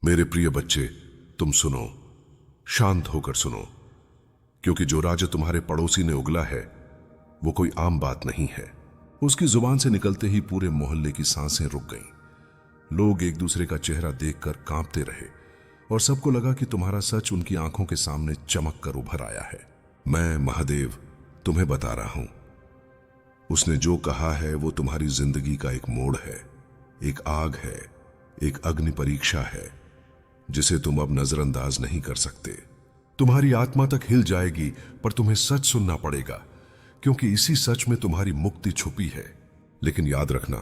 मेरे प्रिय बच्चे, तुम सुनो, शांत होकर सुनो, क्योंकि जो राजा तुम्हारे पड़ोसी ने उगला है वो कोई आम बात नहीं है। उसकी जुबान से निकलते ही पूरे मोहल्ले की सांसें रुक गईं। लोग एक दूसरे का चेहरा देखकर कांपते रहे और सबको लगा कि तुम्हारा सच उनकी आंखों के सामने चमक कर उभर आया है। मैं महादेव तुम्हें बता रहा हूं, उसने जो कहा है वो तुम्हारी जिंदगी का एक मोड़ है, एक आग है, एक अग्नि परीक्षा है जिसे तुम अब नजरअंदाज नहीं कर सकते। तुम्हारी आत्मा तक हिल जाएगी, पर तुम्हें सच सुनना पड़ेगा, क्योंकि इसी सच में तुम्हारी मुक्ति छुपी है। लेकिन याद रखना,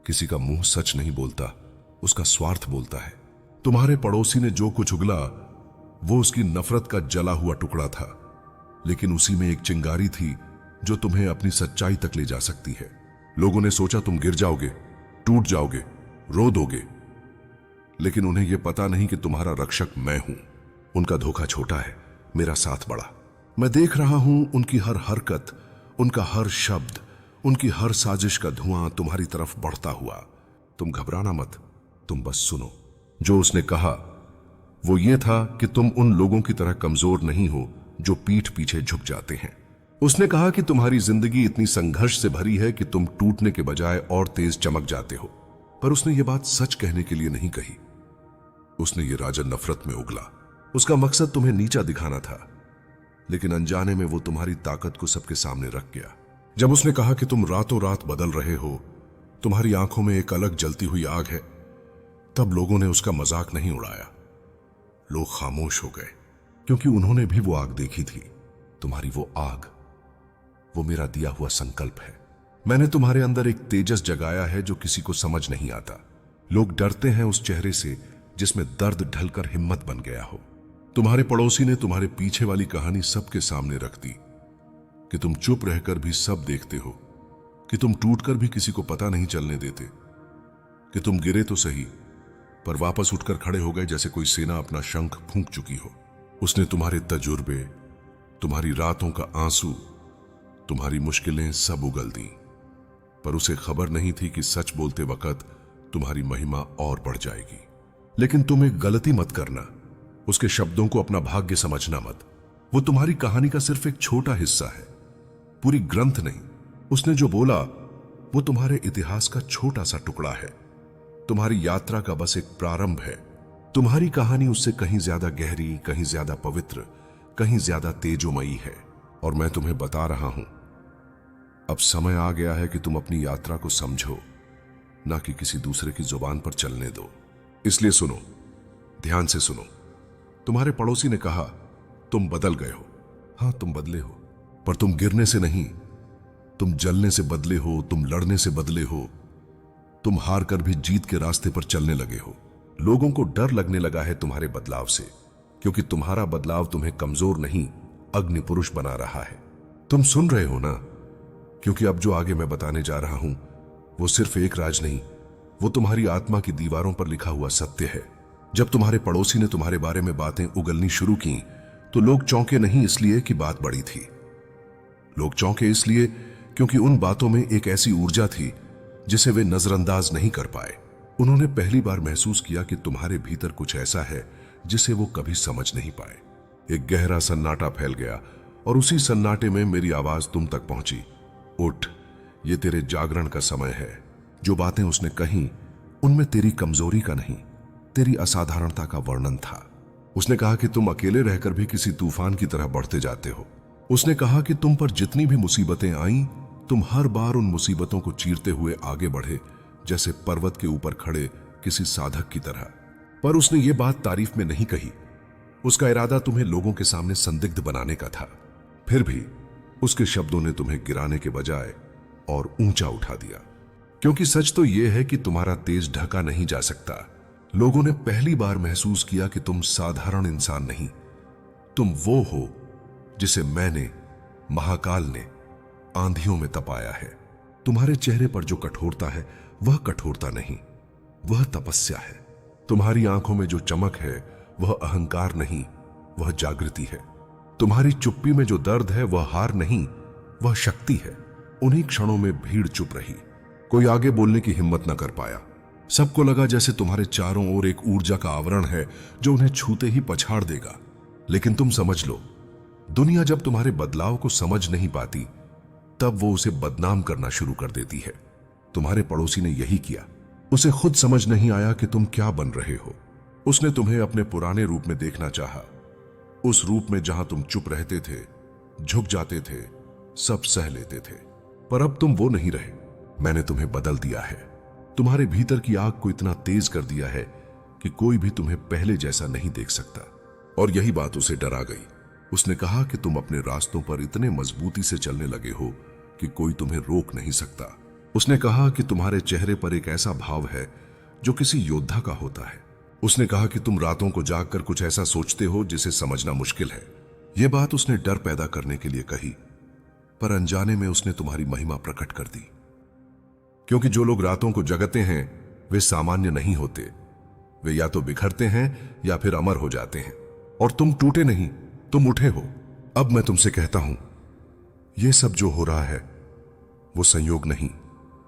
किसी का मुंह सच नहीं बोलता, उसका स्वार्थ बोलता है। तुम्हारे पड़ोसी ने जो कुछ उगला वो उसकी नफरत का जला हुआ टुकड़ा था, लेकिन उसी में एक चिंगारी थी जो तुम्हें अपनी सच्चाई तक ले जा सकती है। लोगों ने सोचा तुम गिर जाओगे, टूट जाओगे, रो दोगे, लेकिन उन्हें यह पता नहीं कि तुम्हारा रक्षक मैं हूं। उनका धोखा छोटा है, मेरा साथ बड़ा। मैं देख रहा हूं उनकी हर हरकत, उनका हर शब्द, उनकी हर साजिश का धुआं तुम्हारी तरफ बढ़ता हुआ। तुम घबराना मत, तुम बस सुनो। जो उसने कहा वो ये था कि तुम उन लोगों की तरह कमजोर नहीं हो जो पीठ पीछे झुक जाते हैं। उसने कहा कि तुम्हारी जिंदगी इतनी संघर्ष से भरी है कि तुम टूटने के बजाय और तेज चमक जाते हो। पर उसने ये बात सच कहने के लिए नहीं कही। उसने ये राजा नफरत में उगला। उसका मकसद तुम्हें नीचा दिखाना था, लेकिन अनजाने में वो तुम्हारी ताकत को सबके सामने रख गया। जब उसने कहा कि तुम रातों रात बदल रहे हो, तुम्हारी आंखों में एक अलग जलती हुई आग है, तब लोगों ने उसका मजाक नहीं उड़ाया। लोग खामोश हो गए, क्योंकि उन्होंने भी वो आग देखी थी। तुम्हारी वो आग, वो मेरा दिया हुआ संकल्प है। मैंने तुम्हारे अंदर एक तेजस जगाया है जो किसी को समझ नहीं आता। लोग डरते हैं उस चेहरे से जिसमें दर्द ढलकर हिम्मत बन गया हो। तुम्हारे पड़ोसी ने तुम्हारे पीछे वाली कहानी सबके सामने रख दी, कि तुम चुप रहकर भी सब देखते हो, कि तुम टूटकर भी किसी को पता नहीं चलने देते, कि तुम गिरे तो सही पर वापस उठकर खड़े हो गए जैसे कोई सेना अपना शंख फूंक चुकी हो। उसने तुम्हारे तजुर्बे, तुम्हारी रातों का आंसू, तुम्हारी मुश्किलें सब उगल दी, पर उसे खबर नहीं थी कि सच बोलते वक्त तुम्हारी महिमा और बढ़ जाएगी। लेकिन तुम एक गलती मत करना, उसके शब्दों को अपना भाग्य समझना मत। वो तुम्हारी कहानी का सिर्फ एक छोटा हिस्सा है, पूरी ग्रंथ नहीं। उसने जो बोला वो तुम्हारे इतिहास का छोटा सा टुकड़ा है, तुम्हारी यात्रा का बस एक प्रारंभ है। तुम्हारी कहानी उससे कहीं ज्यादा गहरी, कहीं ज्यादा पवित्र, कहीं ज्यादा तेजोमयी है। और मैं तुम्हें बता रहा हूं, अब समय आ गया है कि तुम अपनी यात्रा को समझो, ना कि किसी दूसरे की जुबान पर चलने दो। इसलिए सुनो, ध्यान से सुनो। तुम्हारे पड़ोसी ने कहा तुम बदल गए हो। हां, तुम बदले हो, पर तुम गिरने से नहीं, तुम जलने से बदले हो, तुम लड़ने से बदले हो, तुम हार कर भी जीत के रास्ते पर चलने लगे हो। लोगों को डर लगने लगा है तुम्हारे बदलाव से, क्योंकि तुम्हारा बदलाव तुम्हें कमजोर नहीं, अग्नि पुरुष बना रहा है। तुम सुन रहे हो ना? क्योंकि अब जो आगे मैं बताने जा रहा हूं वो सिर्फ एक राज नहीं, वो तुम्हारी आत्मा की दीवारों पर लिखा हुआ सत्य है। जब तुम्हारे पड़ोसी ने तुम्हारे बारे में बातें उगलनी शुरू की तो लोग चौंके नहीं इसलिए कि बात बड़ी थी। लोग चौंके इसलिए क्योंकि उन बातों में एक ऐसी ऊर्जा थी जिसे वे नजरअंदाज नहीं कर पाए। उन्होंने पहली बार महसूस किया कि तुम्हारे भीतर कुछ ऐसा है जिसे वो कभी समझ नहीं पाए। एक गहरा सन्नाटा फैल गया और उसी सन्नाटे में मेरी आवाज तुम तक पहुंची। उठ, ये तेरे जागरण का समय है। जो बातें उसने कही उनमें तेरी कमजोरी का नहीं, तेरी असाधारणता का वर्णन था। उसने कहा कि तुम अकेले रहकर भी किसी तूफान की तरह बढ़ते जाते हो। उसने कहा कि तुम पर जितनी भी मुसीबतें आईं, तुम हर बार उन मुसीबतों को चीरते हुए आगे बढ़े, जैसे पर्वत के ऊपर खड़े किसी साधक की तरह। पर उसने ये बात तारीफ में नहीं कही। उसका इरादा तुम्हें लोगों के सामने संदिग्ध बनाने का था। फिर भी उसके शब्दों ने तुम्हें गिराने के बजाय और ऊंचा उठा दिया, क्योंकि सच तो यह है कि तुम्हारा तेज ढका नहीं जा सकता। लोगों ने पहली बार महसूस किया कि तुम साधारण इंसान नहीं, तुम वो हो जिसे मैंने, महाकाल ने आंधियों में तपाया है। तुम्हारे चेहरे पर जो कठोरता है वह कठोरता नहीं, वह तपस्या है। तुम्हारी आंखों में जो चमक है वह अहंकार नहीं, वह जागृति है। तुम्हारी चुप्पी में जो दर्द है वह हार नहीं, वह शक्ति है। उन्हीं क्षणों में भीड़ चुप रही, कोई आगे बोलने की हिम्मत न कर पाया। सबको लगा जैसे तुम्हारे चारों ओर एक ऊर्जा का आवरण है जो उन्हें छूते ही पछाड़ देगा। लेकिन तुम समझ लो, दुनिया जब तुम्हारे बदलाव को समझ नहीं पाती तब वो उसे बदनाम करना शुरू कर देती है। तुम्हारे पड़ोसी ने यही किया। उसे खुद समझ नहीं आया कि तुम क्या बन रहे हो। उसने तुम्हें अपने पुराने रूप में देखना चाहा, उस रूप में जहां तुम चुप रहते थे, झुक जाते थे, सब सह लेते थे। पर अब तुम वो नहीं रहे। मैंने तुम्हें बदल दिया है। तुम्हारे भीतर की आग को इतना तेज कर दिया है कि कोई भी तुम्हें पहले जैसा नहीं देख सकता। और यही बात उसे डरा गई। उसने कहा कि तुम अपने रास्तों पर इतने मजबूती से चलने लगे हो कि कोई तुम्हें रोक नहीं सकता। उसने कहा कि तुम्हारे चेहरे पर एक ऐसा भाव है जो किसी योद्धा का होता है। उसने कहा कि तुम रातों को जागकर कुछ ऐसा सोचते हो जिसे समझना मुश्किल है। यह बात उसने डर पैदा करने के लिए कही, पर अनजाने में उसने तुम्हारी महिमा प्रकट कर दी। क्योंकि जो लोग रातों को जगते हैं वे सामान्य नहीं होते। वे या तो बिखरते हैं या फिर अमर हो जाते हैं। और तुम टूटे नहीं, तुम उठे हो। अब मैं तुमसे कहता हूं, यह सब जो हो रहा है वो संयोग नहीं,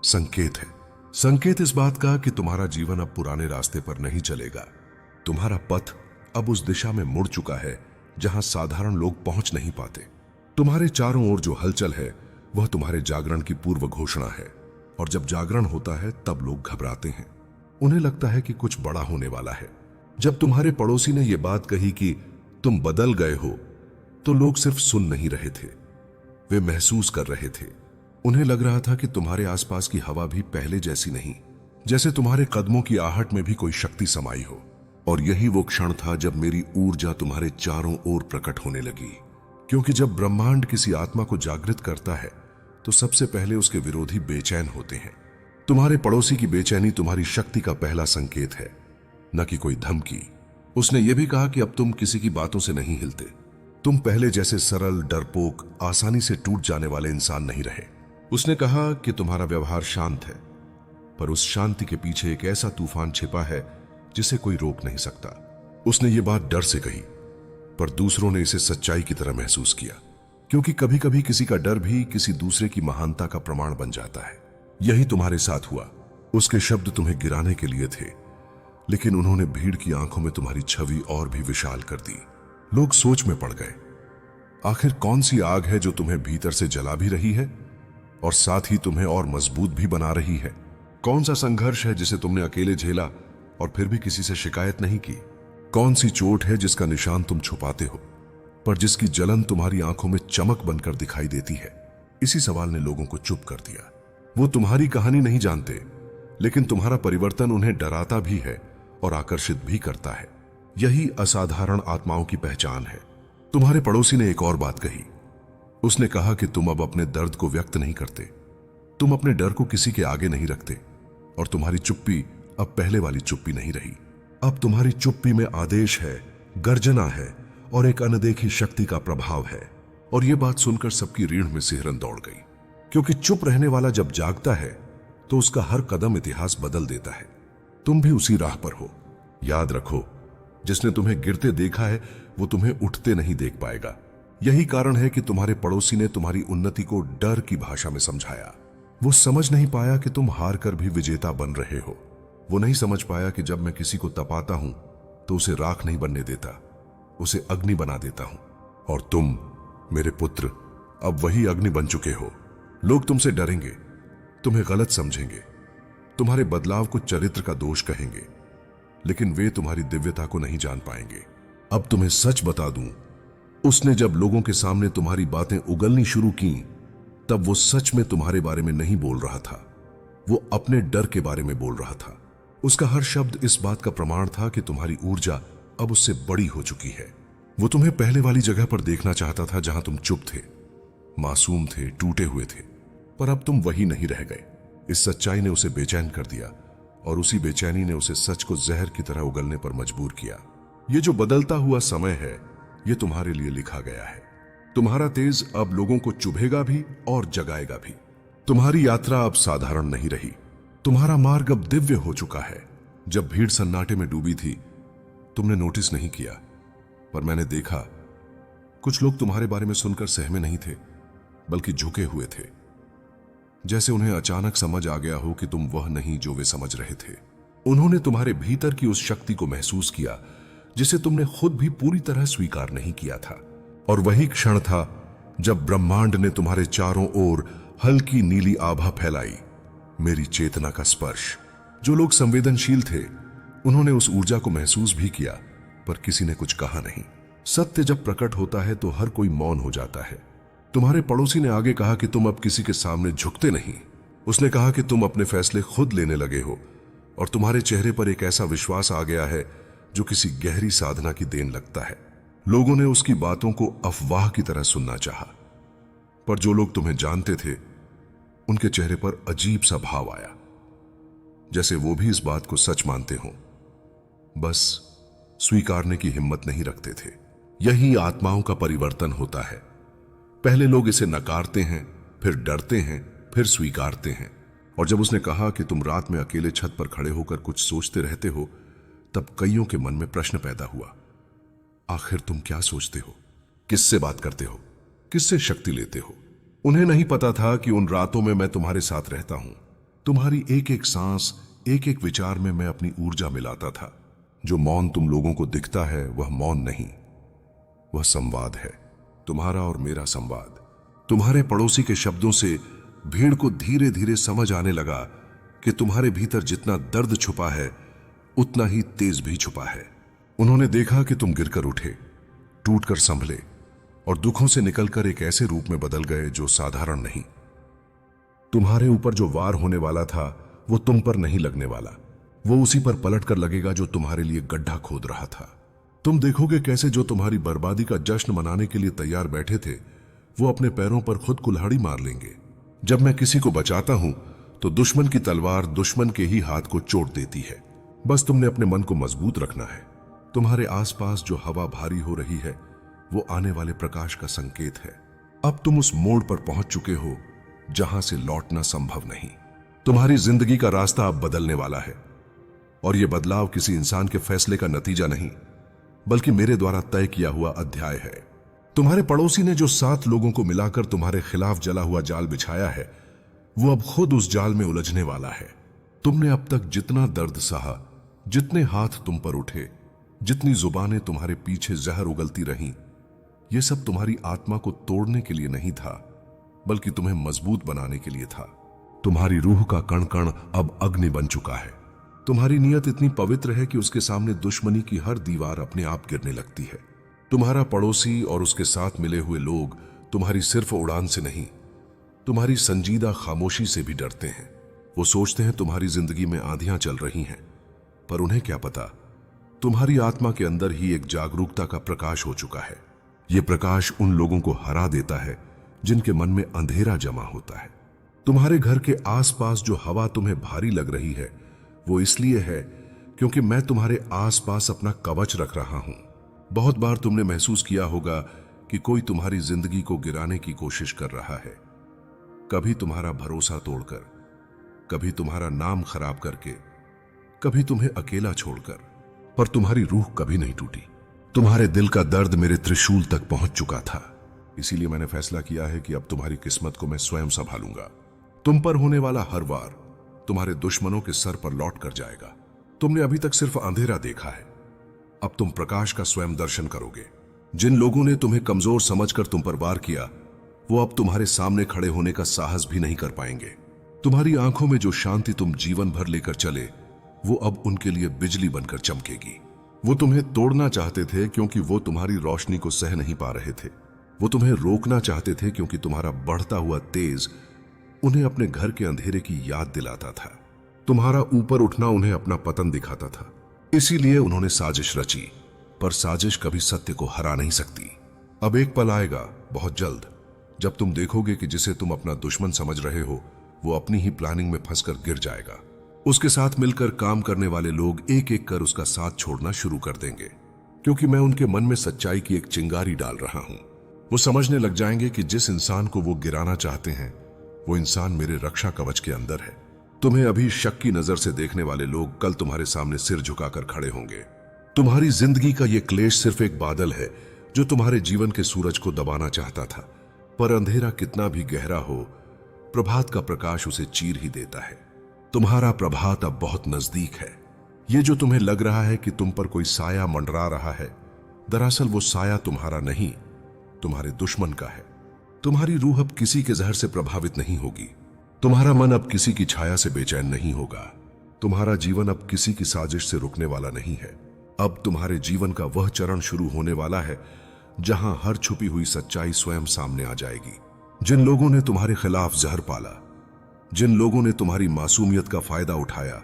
संकेत है। संकेत इस बात का कि तुम्हारा जीवन अब पुराने रास्ते पर नहीं चलेगा। तुम्हारा पथ अब उस दिशा में मुड़ चुका है जहां साधारण लोग पहुंच नहीं पाते। तुम्हारे चारों ओर जो हलचल है वह तुम्हारे जागरण की पूर्व घोषणा है। और जब जागरण होता है तब लोग घबराते हैं। उन्हें लगता है कि कुछ बड़ा होने वाला है। जब तुम्हारे पड़ोसी ने यह बात कही कि तुम बदल गए हो, तो लोग सिर्फ सुन नहीं रहे थे, वे महसूस कर रहे थे। उन्हें लग रहा था कि तुम्हारे आसपास की हवा भी पहले जैसी नहीं, जैसे तुम्हारे कदमों की आहट में भी कोई शक्ति समाई हो। और यही वो क्षण था जब मेरी ऊर्जा तुम्हारे चारों ओर प्रकट होने लगी। क्योंकि जब ब्रह्मांड किसी आत्मा को जागृत करता है तो सबसे पहले उसके विरोधी बेचैन होते हैं। तुम्हारे पड़ोसी की बेचैनी तुम्हारी शक्ति का पहला संकेत है, न कि कोई धमकी। उसने यह भी कहा कि अब तुम किसी की बातों से नहीं हिलते। तुम पहले जैसे सरल, डरपोक, आसानी से टूट जाने वाले इंसान नहीं रहे। उसने कहा कि तुम्हारा व्यवहार शांत है, पर उस शांति के पीछे एक ऐसा तूफान छिपा है जिसे कोई रोक नहीं सकता। उसने ये बात डर से कही, पर दूसरों ने इसे सच्चाई की तरह महसूस किया। क्योंकि कभी कभी किसी का डर भी किसी दूसरे की महानता का प्रमाण बन जाता है। यही तुम्हारे साथ हुआ। उसके शब्द तुम्हें गिराने के लिए थे, लेकिन उन्होंने भीड़ की आंखों में तुम्हारी छवि और भी विशाल कर दी। लोग सोच में पड़ गए, आखिर कौन सी आग है जो तुम्हें भीतर से जला भी रही है और साथ ही तुम्हें और मजबूत भी बना रही है? कौन सा संघर्ष है जिसे तुमने अकेले झेला और फिर भी किसी से शिकायत नहीं की? कौन सी चोट है जिसका निशान तुम छुपाते हो पर जिसकी जलन तुम्हारी आंखों में चमक बनकर दिखाई देती है? इसी सवाल ने लोगों को चुप कर दिया। वो तुम्हारी कहानी नहीं जानते, लेकिन तुम्हारा परिवर्तन उन्हें डराता भी है और आकर्षित भी करता है। यही असाधारण आत्माओं की पहचान है। तुम्हारे पड़ोसी ने एक और बात कही। उसने कहा कि तुम अब अपने दर्द को व्यक्त नहीं करते, तुम अपने डर को किसी के आगे नहीं रखते, और तुम्हारी चुप्पी अब पहले वाली चुप्पी नहीं रही। अब तुम्हारी चुप्पी में आदेश है, गर्जना है और एक अनदेखी शक्ति का प्रभाव है। और यह बात सुनकर सबकी रीढ़ में सिहरन दौड़ गई, क्योंकि चुप रहने वाला जब जागता है तो उसका हर कदम इतिहास बदल देता है। तुम भी उसी राह पर हो। याद रखो, जिसने तुम्हें गिरते देखा है वो तुम्हें उठते नहीं देख पाएगा। यही कारण है कि तुम्हारे पड़ोसी ने तुम्हारी उन्नति को डर की भाषा में समझाया। वो समझ नहीं पाया कि तुम हार कर भी विजेता बन रहे हो। वो नहीं समझ पाया कि जब मैं किसी को तपाता हूं तो उसे राख नहीं बनने देता, उसे अग्नि बना देता हूं। और तुम, मेरे पुत्र, अब वही अग्नि बन चुके हो। लोग तुमसे डरेंगे, तुम्हें गलत समझेंगे, तुम्हारे बदलाव को चरित्र का दोष कहेंगे, लेकिन वे तुम्हारी दिव्यता को नहीं जान पाएंगे। अब तुम्हें सच बता दूं, उसने जब लोगों के सामने तुम्हारी बातें उगलनी शुरू की तब वो सच में तुम्हारे बारे में नहीं बोल रहा था, वो अपने डर के बारे में बोल रहा था। उसका हर शब्द इस बात का प्रमाण था कि तुम्हारी ऊर्जा अब उससे बड़ी हो चुकी है। वो तुम्हें पहले वाली जगह पर देखना चाहता था जहां तुम चुप थे, मासूम थे, टूटे हुए थे, पर अब तुम वही नहीं रह गए। इस सच्चाई ने उसे बेचैन कर दिया और उसी बेचैनी ने उसे सच को जहर की तरह उगलने पर मजबूर किया। ये जो बदलता हुआ समय है, ये तुम्हारे लिए लिखा गया है। तुम्हारा तेज अब लोगों को चुभेगा भी और जगाएगा भी। तुम्हारी यात्रा अब साधारण नहीं रही, तुम्हारा मार्ग अब दिव्य हो चुका है। जब भीड़ सन्नाटे में डूबी थी तुमने नोटिस नहीं किया, पर मैंने देखा कुछ लोग तुम्हारे बारे में सुनकर सहमे नहीं थे, बल्कि झुके हुए थे, जैसे उन्हें अचानक समझ आ गया हो कि तुम वह नहीं जो वे समझ रहे थे। उन्होंने तुम्हारे भीतर की उस शक्ति को महसूस किया जिसे तुमने खुद भी पूरी तरह स्वीकार नहीं किया था। और वही क्षण था जब ब्रह्मांड ने तुम्हारे चारों ओर हल्की नीली आभा फैलाई, मेरी चेतना का स्पर्श। जो लोग संवेदनशील थे उन्होंने उस ऊर्जा को महसूस भी किया, पर किसी ने कुछ कहा नहीं। सत्य जब प्रकट होता है तो हर कोई मौन हो जाता है। तुम्हारे पड़ोसी ने आगे कहा कि तुम अब किसी के सामने झुकते नहीं। उसने कहा कि तुम अपने फैसले खुद लेने लगे हो और तुम्हारे चेहरे पर एक ऐसा विश्वास आ गया है जो किसी गहरी साधना की देन लगता है। लोगों ने उसकी बातों को अफवाह की तरह सुनना चाहा, पर जो लोग तुम्हें जानते थे उनके चेहरे पर अजीब सा भाव आया, जैसे वो भी इस बात को सच मानते हों, बस स्वीकारने की हिम्मत नहीं रखते थे। यही आत्माओं का परिवर्तन होता है। पहले लोग इसे नकारते हैं, फिर डरते हैं, फिर स्वीकारते हैं। और जब उसने कहा कि तुम रात में अकेले छत पर खड़े होकर कुछ सोचते रहते हो, तब कईयों के मन में प्रश्न पैदा हुआ, आखिर तुम क्या सोचते हो? किससे बात करते हो? किससे शक्ति लेते हो? उन्हें नहीं पता था कि उन रातों में मैं तुम्हारे साथ रहता हूं। तुम्हारी एक एक सांस, एक एक विचार में मैं अपनी ऊर्जा मिलाता था। जो मौन तुम लोगों को दिखता है वह मौन नहीं, वह संवाद है, तुम्हारा और मेरा संवाद। तुम्हारे पड़ोसी के शब्दों से भीड़ को धीरे धीरे समझ आने लगा कि तुम्हारे भीतर जितना दर्द छुपा है उतना ही तेज भी छुपा है। उन्होंने देखा कि तुम गिरकर उठे, टूटकर संभले और दुखों से निकलकर एक ऐसे रूप में बदल गए जो साधारण नहीं। तुम्हारे ऊपर जो वार होने वाला था वो तुम पर नहीं लगने वाला, वो उसी पर पलटकर लगेगा जो तुम्हारे लिए गड्ढा खोद रहा था। तुम देखोगे कैसे जो तुम्हारी बर्बादी का जश्न मनाने के लिए तैयार बैठे थे वो अपने पैरों पर खुद कुल्हाड़ी मार लेंगे। जब मैं किसी को बचाता हूं तो दुश्मन की तलवार दुश्मन के ही हाथ को चोट देती है। बस तुमने अपने मन को मजबूत रखना है। तुम्हारे आसपास जो हवा भारी हो रही है वो आने वाले प्रकाश का संकेत है। अब तुम उस मोड़ पर पहुंच चुके हो जहां से लौटना संभव नहीं। तुम्हारी जिंदगी का रास्ता अब बदलने वाला है और यह बदलाव किसी इंसान के फैसले का नतीजा नहीं, बल्कि मेरे द्वारा तय किया हुआ अध्याय है। तुम्हारे पड़ोसी ने जो 7 लोगों को मिलाकर तुम्हारे खिलाफ जला हुआ जाल बिछाया है वो अब खुद उस जाल में उलझने वाला है। तुमने अब तक जितना दर्द सहा, जितने हाथ तुम पर उठे, जितनी जुबानें तुम्हारे पीछे जहर उगलती रहीं, यह सब तुम्हारी आत्मा को तोड़ने के लिए नहीं था, बल्कि तुम्हें मजबूत बनाने के लिए था। तुम्हारी रूह का कण कण अब अग्नि बन चुका है। तुम्हारी नीयत इतनी पवित्र है कि उसके सामने दुश्मनी की हर दीवार अपने आप गिरने लगती है। तुम्हारा पड़ोसी और उसके साथ मिले हुए लोग तुम्हारी सिर्फ उड़ान से नहीं, तुम्हारी संजीदा खामोशी से भी डरते हैं। वो सोचते हैं तुम्हारी जिंदगी में आंधियां चल रही हैं, पर उन्हें क्या पता तुम्हारी आत्मा के अंदर ही एक जागरूकता का प्रकाश हो चुका है। यह प्रकाश उन लोगों को हरा देता है जिनके मन में अंधेरा जमा होता है। तुम्हारे घर के आसपास जो हवा तुम्हें भारी लग रही है वो इसलिए है क्योंकि मैं तुम्हारे आसपास अपना कवच रख रहा हूं। बहुत बार तुमने महसूस किया होगा कि कोई तुम्हारी जिंदगी को गिराने की कोशिश कर रहा है, कभी तुम्हारा भरोसा तोड़कर, कभी तुम्हारा नाम खराब करके, कभी तुम्हें अकेला छोड़कर, पर तुम्हारी रूह कभी नहीं टूटी। तुम्हारे दिल का दर्द मेरे त्रिशूल तक पहुंच चुका था, इसीलिए मैंने फैसला किया है कि अब तुम्हारी किस्मत को मैं स्वयं संभालूंगा। तुम पर होने वाला हर वार तुम्हारे दुश्मनों के सर पर लौट कर जाएगा। तुमने अभी तक सिर्फ अंधेरा देखा है, अब तुम प्रकाश का स्वयं दर्शन करोगे। जिन लोगों ने तुम्हें कमजोर समझकर तुम पर वार किया वो अब तुम्हारे सामने खड़े होने का साहस भी नहीं कर पाएंगे। तुम्हारी आंखों में जो शांति तुम जीवन भर लेकर चले वो अब उनके लिए बिजली बनकर चमकेगी। वो तुम्हें तोड़ना चाहते थे क्योंकि वो तुम्हारी रोशनी को सह नहीं पा रहे थे। वो तुम्हें रोकना चाहते थे क्योंकि तुम्हारा बढ़ता हुआ तेज उन्हें अपने घर के अंधेरे की याद दिलाता था। तुम्हारा ऊपर उठना उन्हें अपना पतन दिखाता था। इसीलिए उन्होंने साजिश रची, पर साजिश कभी सत्य को हरा नहीं सकती। अब एक पल आएगा बहुत जल्द जब तुम देखोगे कि जिसे तुम अपना दुश्मन समझ रहे हो वो अपनी ही प्लानिंग में फंसकर गिर जाएगा। उसके साथ मिलकर काम करने वाले लोग एक एक कर उसका साथ छोड़ना शुरू कर देंगे, क्योंकि मैं उनके मन में सच्चाई की एक चिंगारी डाल रहा हूं। वो समझने लग जाएंगे कि जिस इंसान को वो गिराना चाहते हैं वो इंसान मेरे रक्षा कवच के अंदर है। तुम्हें अभी शक की नजर से देखने वाले लोग कल तुम्हारे सामने सिर झुकाकर खड़े होंगे। तुम्हारी जिंदगी का यह क्लेश सिर्फ एक बादल है जो तुम्हारे जीवन के सूरज को दबाना चाहता था, पर अंधेरा कितना भी गहरा हो प्रभात का प्रकाश उसे चीर ही देता है। तुम्हारा प्रभात अब बहुत नजदीक है। ये जो तुम्हें लग रहा है कि तुम पर कोई साया मंडरा रहा है, दरअसल वो साया तुम्हारा नहीं, तुम्हारे दुश्मन का है। तुम्हारी रूह अब किसी के जहर से प्रभावित नहीं होगी। तुम्हारा मन अब किसी की छाया से बेचैन नहीं होगा। तुम्हारा जीवन अब किसी की साजिश से रुकने वाला नहीं है। अब तुम्हारे जीवन का वह चरण शुरू होने वाला है जहां हर छुपी हुई सच्चाई स्वयं सामने आ जाएगी। जिन लोगों ने तुम्हारे खिलाफ जहर पाला, जिन लोगों ने तुम्हारी मासूमियत का फायदा उठाया,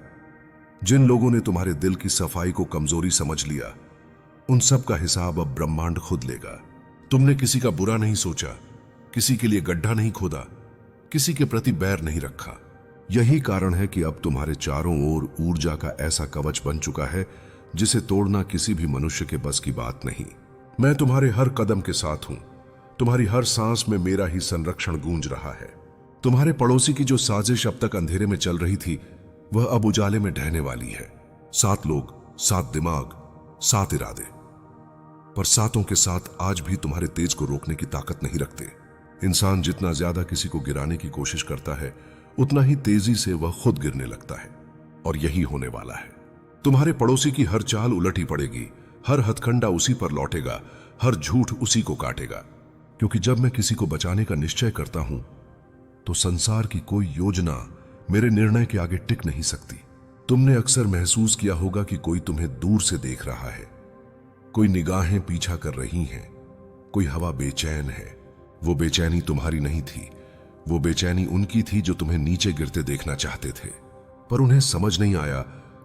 जिन लोगों ने तुम्हारे दिल की सफाई को कमजोरी समझ लिया, उन सब का हिसाब अब ब्रह्मांड खुद लेगा। तुमने किसी का बुरा नहीं सोचा, किसी के लिए गड्ढा नहीं खोदा, किसी के प्रति बैर नहीं रखा। यही कारण है कि अब तुम्हारे चारों ओर ऊर्जा का ऐसा कवच बन चुका है जिसे तोड़ना किसी भी मनुष्य के बस की बात नहीं। मैं तुम्हारे हर कदम के साथ हूं। तुम्हारी हर सांस में मेरा ही संरक्षण गूंज रहा है। तुम्हारे पड़ोसी की जो साजिश अब तक अंधेरे में चल रही थी, वह अब उजाले में ढहने वाली है। 7 लोग, 7 दिमाग, 7 इरादे, पर सातों के साथ आज भी तुम्हारे तेज को रोकने की ताकत नहीं रखते। इंसान जितना ज्यादा किसी को गिराने की कोशिश करता है, उतना ही तेजी से वह खुद गिरने लगता है। और यही होने वाला है। तुम्हारे पड़ोसी की हर चाल उलटी पड़ेगी, हर हथकंडा उसी पर लौटेगा, हर झूठ उसी को काटेगा। क्योंकि जब मैं किसी को बचाने का निश्चय करता हूं, तो संसार की कोई योजना मेरे निर्णय के आगे टिक नहीं सकती। तुमने अक्सर महसूस किया होगा कि कोई तुम्हें दूर से देख रहा है, कोई निगाहें पीछा कर रही हैं, कोई हवा बेचैन है। वो बेचैनी तुम्हारी नहीं थी, वो बेचैनी उनकी थी जो तुम्हें नीचे गिरते देखना चाहते थे। पर उन्हें समझ नहीं आया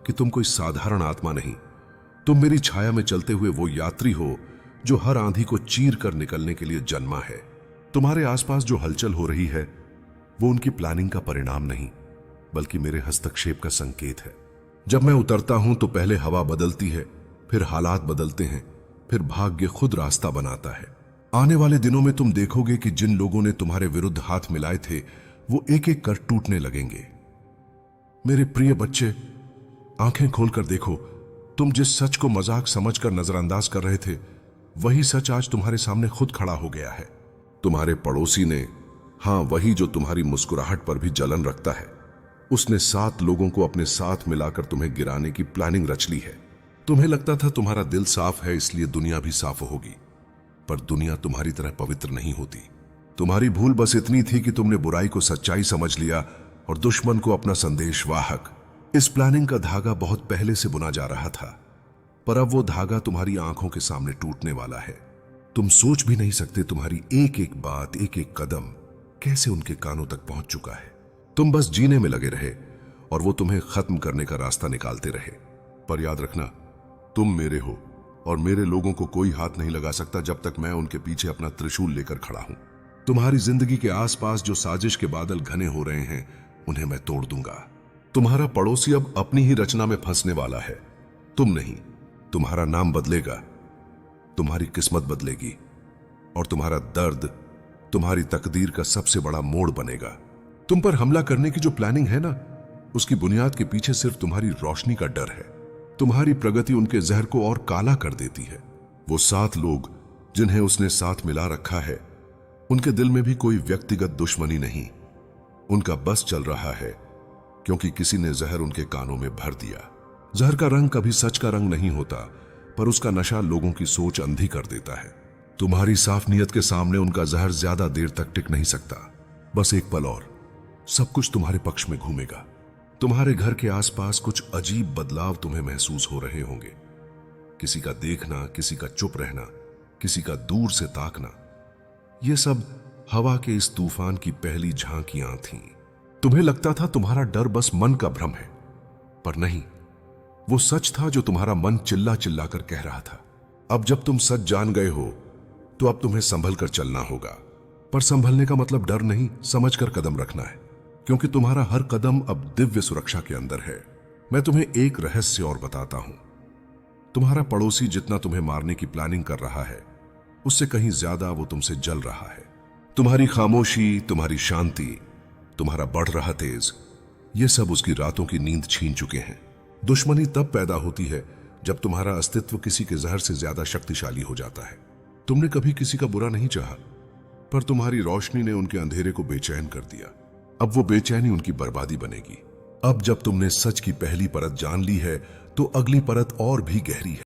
कि तुम कोई साधारण आत्मा नहीं, तुम मेरी छाया में चलते हुए वो यात्री हो जो हर आंधी को चीर कर निकलने के लिए जन्मा है। तुम्हारे आसपास जो हलचल हो रही है, वो उनकी प्लानिंग का परिणाम नहीं, बल्कि मेरे हस्तक्षेप का संकेत है। जब मैं उतरता हूं तो पहले हवा बदलती है, फिर हालात बदलते हैं, फिर भाग्य खुद रास्ता बनाता है। आने वाले दिनों में तुम देखोगे कि जिन लोगों ने तुम्हारे विरुद्ध हाथ मिलाए थे, वो एक एक कर टूटने लगेंगे। मेरे प्रिय बच्चे, आंखें खोलकर देखो। तुम जिस सच को मजाक समझकर नजरअंदाज कर रहे थे, वही सच आज तुम्हारे सामने खुद खड़ा हो गया है। तुम्हारे पड़ोसी ने, हां वही जो तुम्हारी मुस्कुराहट पर भी जलन रखता है, उसने 7 लोगों को अपने साथ मिलाकर तुम्हें गिराने की प्लानिंग रच ली है। तुम्हें लगता था तुम्हारा दिल साफ है, इसलिए दुनिया भी साफ होगी, पर दुनिया तुम्हारी तरह पवित्र नहीं होती। तुम्हारी भूल बस इतनी थी कि तुमने बुराई को सच्चाई समझ लिया और दुश्मन को अपना संदेशवाहक। इस प्लानिंग का धागा बहुत पहले से बुना जा रहा था, पर अब वो धागा तुम्हारी आंखों के सामने टूटने वाला है। तुम सोच भी नहीं सकते तुम्हारी एक एक बात, एक एक कदम कैसे उनके कानों तक पहुंच चुका है। तुम बस जीने में लगे रहे और वो तुम्हें खत्म करने का रास्ता निकालते रहे। पर याद रखना, तुम मेरे हो और मेरे लोगों को कोई हाथ नहीं लगा सकता जब तक मैं उनके पीछे अपना त्रिशूल लेकर खड़ा हूं। तुम्हारी जिंदगी के आसपास जो साजिश के बादल घने हो रहे हैं, उन्हें मैं तोड़ दूंगा। तुम्हारा पड़ोसी अब अपनी ही रचना में फंसने वाला है, तुम नहीं। तुम्हारा नाम बदलेगा, तुम्हारी किस्मत बदलेगी और तुम्हारा दर्द तुम्हारी तकदीर का सबसे बड़ा मोड़ बनेगा। तुम पर हमला करने की जो प्लानिंग है ना, उसकी बुनियाद के पीछे सिर्फ तुम्हारी रोशनी का डर है। तुम्हारी प्रगति उनके जहर को और काला कर देती है। वो 7 लोग जिन्हें उसने साथ मिला रखा है, उनके दिल में भी कोई व्यक्तिगत दुश्मनी नहीं। उनका बस चल रहा है क्योंकि किसी ने जहर उनके कानों में भर दिया। जहर का रंग कभी सच का रंग नहीं होता, पर उसका नशा लोगों की सोच अंधी कर देता है। तुम्हारी साफ नीयत के सामने उनका जहर ज्यादा देर तक टिक नहीं सकता। बस एक पल और, सब कुछ तुम्हारे पक्ष में घूमेगा। तुम्हारे घर के आसपास कुछ अजीब बदलाव तुम्हें महसूस हो रहे होंगे। किसी का देखना, किसी का चुप रहना, किसी का दूर से ताकना, ये सब हवा के इस तूफान की पहली झांकियां थीं। तुम्हें लगता था तुम्हारा डर बस मन का भ्रम है, पर नहीं, वो सच था जो तुम्हारा मन चिल्ला चिल्ला कर कह रहा था। अब जब तुम सच जान गए हो, तो अब तुम्हें संभल कर चलना होगा। पर संभलने का मतलब डर नहीं, समझ कर कदम रखना है, क्योंकि तुम्हारा हर कदम अब दिव्य सुरक्षा के अंदर है। मैं तुम्हें एक रहस्य और बताता हूं। तुम्हारा पड़ोसी जितना तुम्हें मारने की प्लानिंग कर रहा है, उससे कहीं ज्यादा वो तुमसे जल रहा है। तुम्हारी खामोशी, तुम्हारी शांति, तुम्हारा बढ़ रहा तेज, ये सब उसकी रातों की नींद छीन चुके हैं। दुश्मनी तब पैदा होती है जब तुम्हारा अस्तित्व किसी के जहर से ज्यादा शक्तिशाली हो जाता है। तुमने कभी किसी का बुरा नहीं चाहा, पर तुम्हारी रोशनी ने उनके अंधेरे को बेचैन कर दिया। अब वो बेचैनी उनकी बर्बादी बनेगी। अब जब तुमने सच की पहली परत जान ली है तो अगली परत और भी गहरी है।